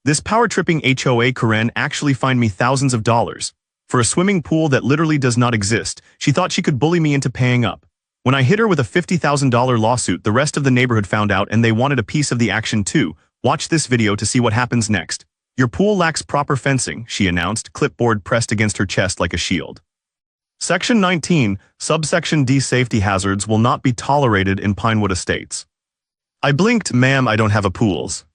This power-tripping HOA Karen actually fined me thousands of dollars. For a swimming pool that literally does not exist, she thought she could bully me into paying up. When I hit her with a $50,000 lawsuit, the rest of the neighborhood found out and they wanted a piece of the action too. Watch this video to see what happens next. Your pool lacks proper fencing, she announced, clipboard pressed against her chest like a shield. Section 19, subsection D, safety hazards will not be tolerated in Pinewood Estates. I blinked. Ma'am, I don't have a pools.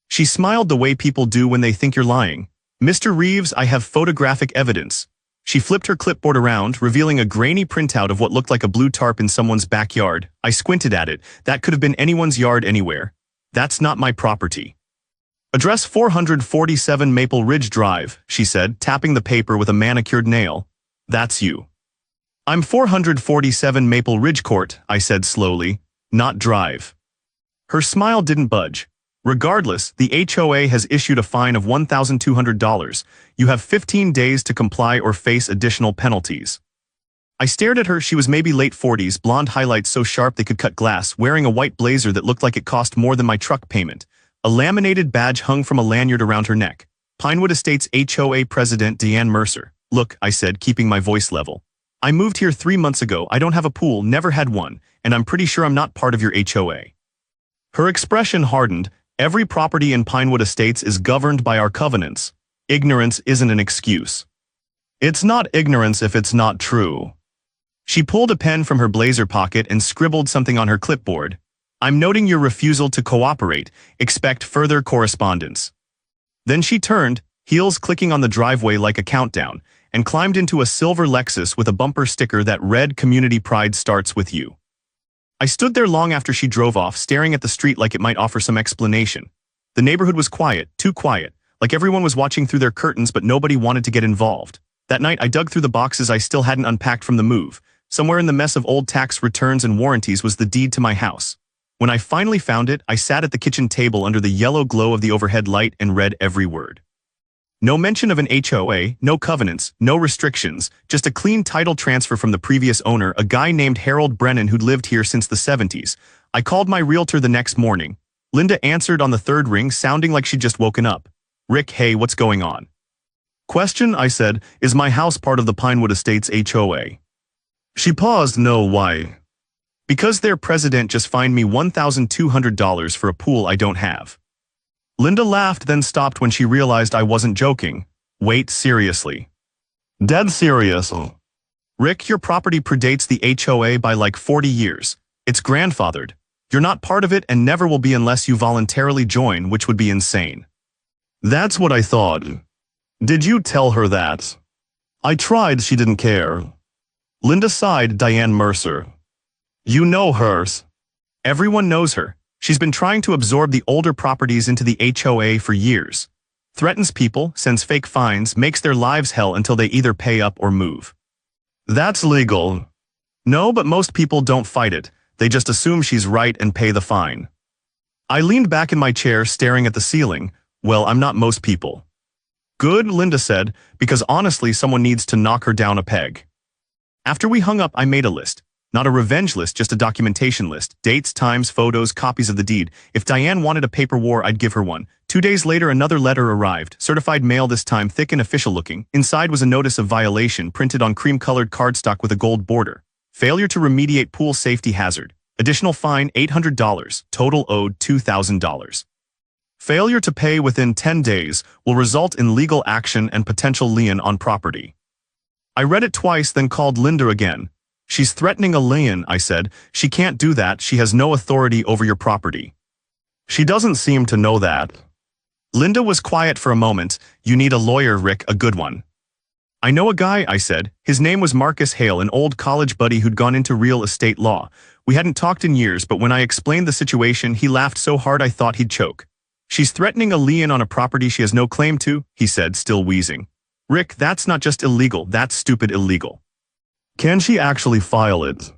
She smiled the way people do when they think you're lying. Mr. Reeves, I have photographic evidence. She flipped her clipboard around, revealing a grainy printout of what looked like a blue tarp in someone's backyard. I squinted at it. That could have been anyone's yard anywhere. That's not my property. Address 447 Maple Ridge Drive, she said, tapping the paper with a manicured nail. That's you. I'm 447 Maple Ridge Court, I said slowly, not Drive. Her smile didn't budge. Regardless, the HOA has issued a fine of $1,200. You have 15 days to comply or face additional penalties. I stared at her. She was maybe late 40s, blonde highlights so sharp they could cut glass, wearing a white blazer that looked like it cost more than my truck payment. A laminated badge hung from a lanyard around her neck. Pinewood Estates HOA President Deanne Mercer. Look, I said, keeping my voice level. I moved here 3 months ago. I don't have a pool, never had one, and I'm pretty sure I'm not part of your HOA. Her expression hardened. Every property in Pinewood Estates is governed by our covenants. Ignorance isn't an excuse. It's not ignorance if it's not true. She pulled a pen from her blazer pocket and scribbled something on her clipboard. I'm noting your refusal to cooperate. Expect further correspondence. Then she turned, heels clicking on the driveway like a countdown, and climbed into a silver Lexus with a bumper sticker that read, Community Pride starts with you. I stood there long after she drove off, staring at the street like it might offer some explanation. The neighborhood was quiet, too quiet, like everyone was watching through their curtains but nobody wanted to get involved. That night I dug through the boxes I still hadn't unpacked from the move. Somewhere in the mess of old tax returns and warranties was the deed to my house. When I finally found it, I sat at the kitchen table under the yellow glow of the overhead light and read every word. No mention of an HOA, no covenants, no restrictions, just a clean title transfer from the previous owner, a guy named Harold Brennan who'd lived here since the 70s. I called my realtor the next morning. Linda answered on the third ring, sounding like she'd just woken up. Rick, hey, what's going on? Question, I said, is my house part of the Pinewood Estates HOA? She paused. No, why? Because their president just fined me $1,200 for a pool I don't have. Linda laughed, then stopped when she realized I wasn't joking. Wait, seriously? Dead serious. Rick, your property predates the HOA by like 40 years. It's grandfathered. You're not part of it and never will be unless you voluntarily join, which would be insane. That's what I thought. Did you tell her that? I tried, she didn't care. Linda sighed. Diane Mercer. You know hers. Everyone knows her. She's been trying to absorb the older properties into the HOA for years. Threatens people, sends fake fines, makes their lives hell until they either pay up or move. That's legal. No, but most people don't fight it. They just assume she's right and pay the fine. I leaned back in my chair, staring at the ceiling. Well, I'm not most people. Good, Linda said, because honestly, someone needs to knock her down a peg. After we hung up, I made a list. Not a revenge list, just a documentation list. Dates, times, photos, copies of the deed. If Diane wanted a paper war, I'd give her one. 2 days later, another letter arrived. Certified mail this time, thick and official looking. Inside was a notice of violation, printed on cream-colored cardstock with a gold border. Failure to remediate pool safety hazard. Additional fine, $800. Total owed, $2,000. Failure to pay within 10 days will result in legal action and potential lien on property. I read it twice, then called Linda again. She's threatening a lien, I said. She can't do that. She has no authority over your property. She doesn't seem to know that. Linda was quiet for a moment. You need a lawyer, Rick, a good one. I know a guy, I said. His name was Marcus Hale, an old college buddy who'd gone into real estate law. We hadn't talked in years, but when I explained the situation, he laughed so hard I thought he'd choke. She's threatening a lien on a property she has no claim to, he said, still wheezing. Rick, that's not just illegal, that's stupid illegal. Can she actually file it?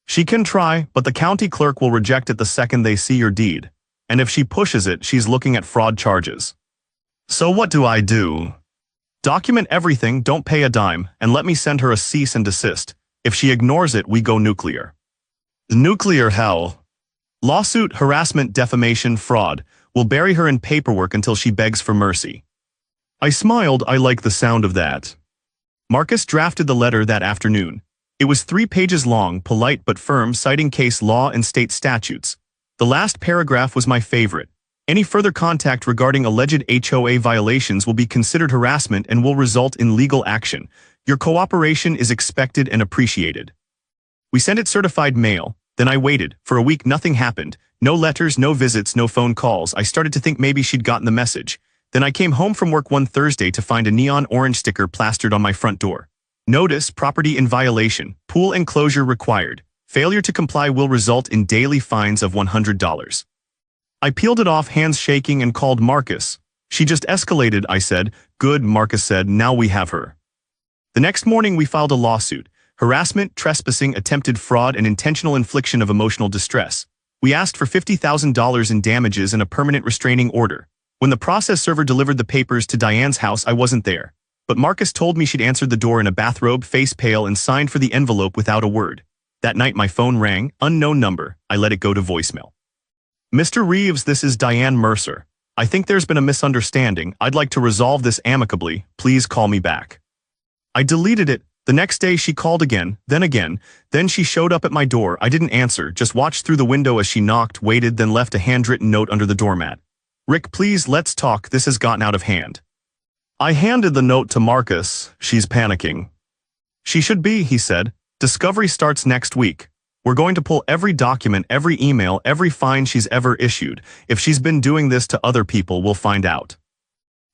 She can try, but the county clerk will reject it the second they see your deed. And if she pushes it, she's looking at fraud charges. So what do I do? Document everything, don't pay a dime, and let me send her a cease and desist. If she ignores it, we go nuclear. Nuclear hell. Lawsuit, harassment, defamation, fraud. We'll bury her in paperwork until she begs for mercy. I smiled. I like the sound of that. Marcus drafted the letter that afternoon. It was 3 pages long, polite but firm, citing case law and state statutes. The last paragraph was my favorite. Any further contact regarding alleged HOA violations will be considered harassment and will result in legal action. Your cooperation is expected and appreciated. We sent it certified mail. Then I waited. For a week nothing happened. No letters, no visits, no phone calls. I started to think maybe she'd gotten the message. Then I came home from work one Thursday to find a neon orange sticker plastered on my front door. Notice, property in violation, pool enclosure required. Failure to comply will result in daily fines of $100. I peeled it off, hands shaking, and called Marcus. She just escalated, I said. Good, Marcus said, now we have her. The next morning we filed a lawsuit. Harassment, trespassing, attempted fraud, and intentional infliction of emotional distress. We asked for $50,000 in damages and a permanent restraining order. When the process server delivered the papers to Diane's house, I wasn't there. But Marcus told me she'd answered the door in a bathrobe, face pale, and signed for the envelope without a word. That night my phone rang, unknown number. I let it go to voicemail. Mr. Reeves, this is Diane Mercer. I think there's been a misunderstanding. I'd like to resolve this amicably. Please call me back. I deleted it. The next day she called again. Then she showed up at my door. I didn't answer, just watched through the window as she knocked, waited, then left a handwritten note under the doormat. Rick, please, let's talk. This has gotten out of hand. I handed the note to Marcus. She's panicking. She should be, he said. Discovery starts next week. We're going to pull every document, every email, every fine she's ever issued. If she's been doing this to other people, we'll find out.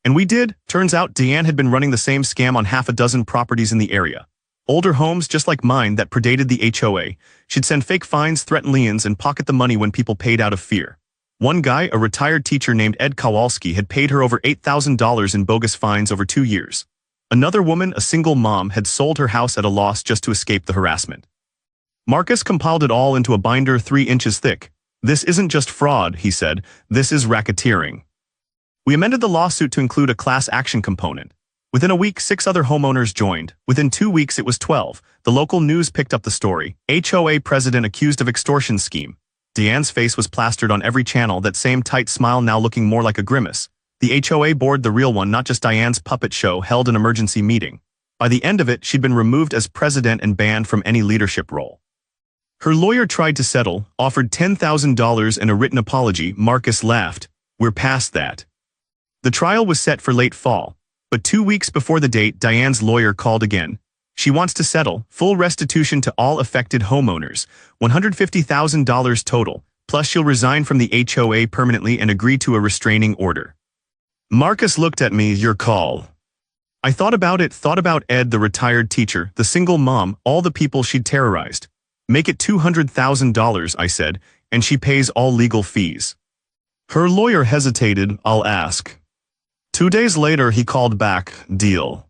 And we did. Turns out Diane had been running the same scam on half a dozen properties in the area. Older homes just like mine that predated the HOA. She'd send fake fines, threaten liens, and pocket the money when people paid out of fear. One guy, a retired teacher named Ed Kowalski, had paid her over $8,000 in bogus fines over 2 years. Another woman, a single mom, had sold her house at a loss just to escape the harassment. Marcus compiled it all into a binder 3 inches thick. This isn't just fraud, he said. This is racketeering. We amended the lawsuit to include a class action component. Within a week, 6 other homeowners joined. Within 2 weeks, it was 12. The local news picked up the story. HOA president accused of extortion scheme. Diane's face was plastered on every channel, that same tight smile now looking more like a grimace. The HOA board, the real one, not just Diane's puppet show, held an emergency meeting. By the end of it, she'd been removed as president and banned from any leadership role. Her lawyer tried to settle, offered $10,000 and a written apology. Marcus laughed. We're past that. The trial was set for late fall. But 2 weeks before the date, Diane's lawyer called again. She wants to settle, full restitution to all affected homeowners, $150,000 total, plus she'll resign from the HOA permanently and agree to a restraining order. Marcus looked at me. Your call. I thought about it, thought about Ed, the retired teacher, the single mom, all the people she'd terrorized. Make it $200,000, I said, and she pays all legal fees. Her lawyer hesitated. I'll ask. 2 days later, he called back. Deal.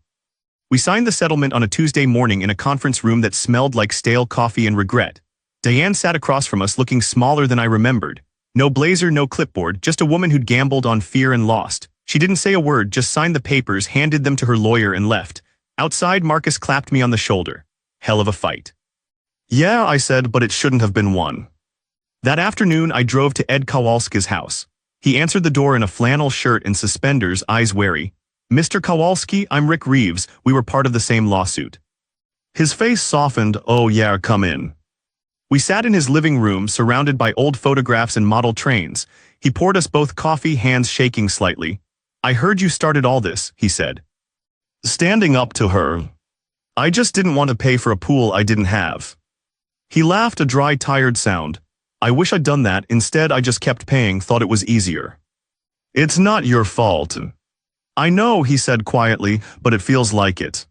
We signed the settlement on a Tuesday morning in a conference room that smelled like stale coffee and regret. Diane sat across from us looking smaller than I remembered. No blazer, no clipboard, just a woman who'd gambled on fear and lost. She didn't say a word, just signed the papers, handed them to her lawyer, and left. Outside, Marcus clapped me on the shoulder. Hell of a fight. Yeah, I said, but it shouldn't have been one. That afternoon, I drove to Ed Kowalski's house. He answered the door in a flannel shirt and suspenders, eyes wary. Mr. Kowalski, I'm Rick Reeves. We were part of the same lawsuit. His face softened. Oh yeah, come in. We sat in his living room, surrounded by old photographs and model trains. He poured us both coffee, hands shaking slightly. I heard you started all this, he said. Standing up to her. I just didn't want to pay for a pool I didn't have. He laughed, a dry, tired sound. I wish I'd done that. Instead, I just kept paying, thought it was easier. It's not your fault. I know, he said quietly, but it feels like it.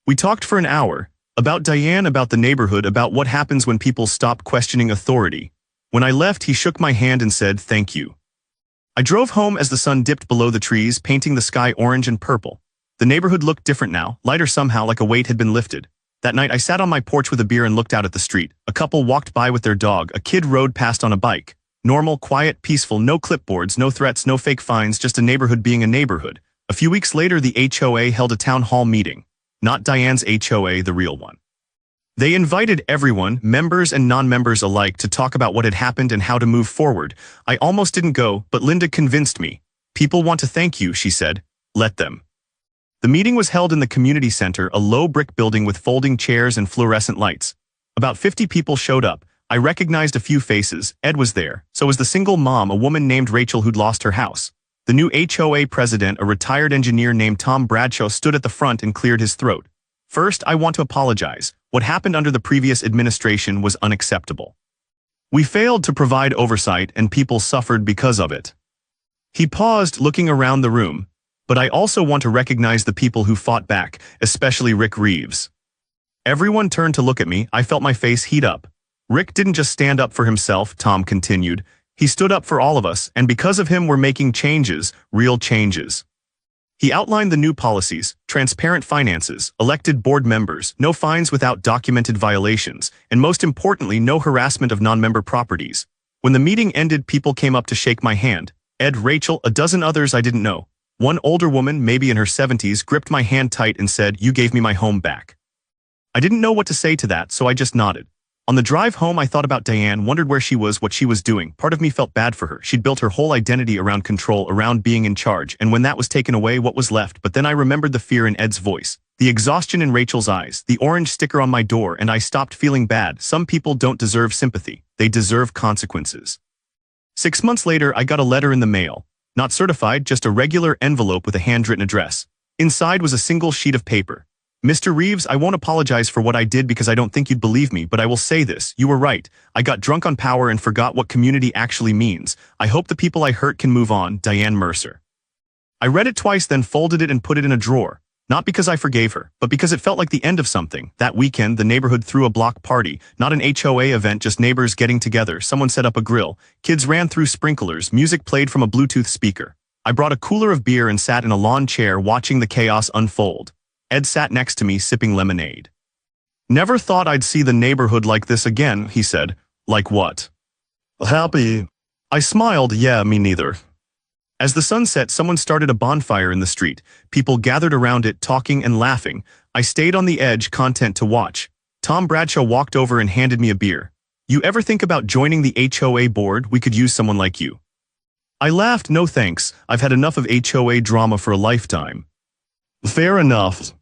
We talked for an hour. About Diane, about the neighborhood, about what happens when people stop questioning authority. When I left, he shook my hand and said, thank you. I drove home as the sun dipped below the trees, painting the sky orange and purple. The neighborhood looked different now, lighter somehow, like a weight had been lifted. That night, I sat on my porch with a beer and looked out at the street. A couple walked by with their dog. A kid rode past on a bike. Normal, quiet, peaceful, no clipboards, no threats, no fake fines, just a neighborhood being a neighborhood. A few weeks later, the HOA held a town hall meeting. Not Diane's HOA, the real one. They invited everyone, members and non-members alike, to talk about what had happened and how to move forward. I almost didn't go, but Linda convinced me. People want to thank you, she said. Let them. The meeting was held in the community center, a low brick building with folding chairs and fluorescent lights. About 50 people showed up. I recognized a few faces. Ed was there. So was the single mom, a woman named Rachel who'd lost her house. The new HOA president, a retired engineer named Tom Bradshaw, stood at the front and cleared his throat. First, I want to apologize. What happened under the previous administration was unacceptable. We failed to provide oversight and people suffered because of it. He paused, looking around the room. But I also want to recognize the people who fought back, especially Rick Reeves. Everyone turned to look at me. I felt my face heat up. Rick didn't just stand up for himself, Tom continued. He stood up for all of us, and because of him we're making changes, real changes. He outlined the new policies: transparent finances, elected board members, no fines without documented violations, and most importantly, no harassment of non-member properties. When the meeting ended, people came up to shake my hand. Ed, Rachel, a dozen others I didn't know. One older woman, maybe in her 70s, gripped my hand tight and said, "You gave me my home back." I didn't know what to say to that, so I just nodded. On the drive home, I thought about Diane, wondered where she was, what she was doing. Part of me felt bad for her. She'd built her whole identity around control, around being in charge, and when that was taken away, what was left? But then I remembered the fear in Ed's voice, the exhaustion in Rachel's eyes, the orange sticker on my door, and I stopped feeling bad. Some people don't deserve sympathy. They deserve consequences. 6 months later, I got a letter in the mail. Not certified, just a regular envelope with a handwritten address. Inside was a single sheet of paper. "Mr. Reeves, I won't apologize for what I did because I don't think you'd believe me, but I will say this. You were right. I got drunk on power and forgot what community actually means. I hope the people I hurt can move on. Diane Mercer." I read it twice, then folded it and put it in a drawer. Not because I forgave her, but because it felt like the end of something. That weekend, the neighborhood threw a block party. Not an HOA event, just neighbors getting together. Someone set up a grill. Kids ran through sprinklers. Music played from a Bluetooth speaker. I brought a cooler of beer and sat in a lawn chair watching the chaos unfold. Ed sat next to me, sipping lemonade. "Never thought I'd see the neighborhood like this again," he said. "Like what?" "Happy." I smiled. "Yeah, me neither." As the sun set, someone started a bonfire in the street. People gathered around it, talking and laughing. I stayed on the edge, content to watch. Tom Bradshaw walked over and handed me a beer. "You ever think about joining the HOA board? We could use someone like you." I laughed. "No thanks. I've had enough of HOA drama for a lifetime." "Fair enough."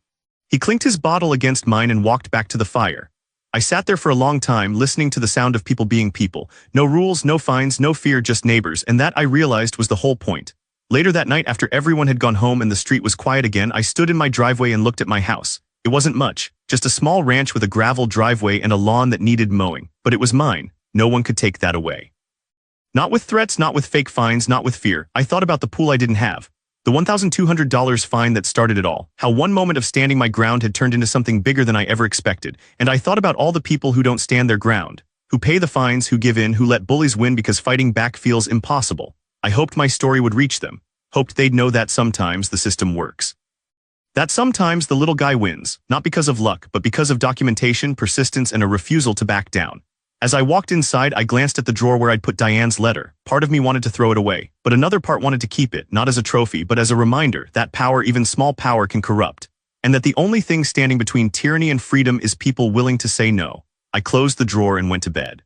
He clinked his bottle against mine and walked back to the fire. I sat there for a long time, listening to the sound of people being people. No rules, no fines, no fear, just neighbors, and that, I realized, was the whole point. Later that night, after everyone had gone home and the street was quiet again, I stood in my driveway and looked at my house. It wasn't much, just a small ranch with a gravel driveway and a lawn that needed mowing. But it was mine. No one could take that away. Not with threats, not with fake fines, not with fear. I thought about the pool I didn't have. The $1,200 fine that started it all. How one moment of standing my ground had turned into something bigger than I ever expected. And I thought about all the people who don't stand their ground, who pay the fines, who give in, who let bullies win because fighting back feels impossible. I hoped my story would reach them. Hoped they'd know that sometimes the system works. That sometimes the little guy wins, not because of luck, but because of documentation, persistence, and a refusal to back down. As I walked inside, I glanced at the drawer where I'd put Diane's letter. Part of me wanted to throw it away, but another part wanted to keep it, not as a trophy, but as a reminder that power, even small power, can corrupt, and that the only thing standing between tyranny and freedom is people willing to say no. I closed the drawer and went to bed.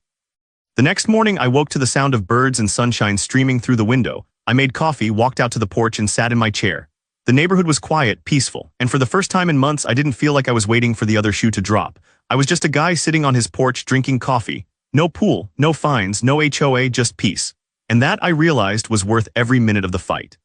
The next morning, I woke to the sound of birds and sunshine streaming through the window. I made coffee, walked out to the porch, and sat in my chair. The neighborhood was quiet, peaceful, and for the first time in months, I didn't feel like I was waiting for the other shoe to drop. I was just a guy sitting on his porch drinking coffee. No pool, no fines, no HOA, just peace. And that, I realized, was worth every minute of the fight.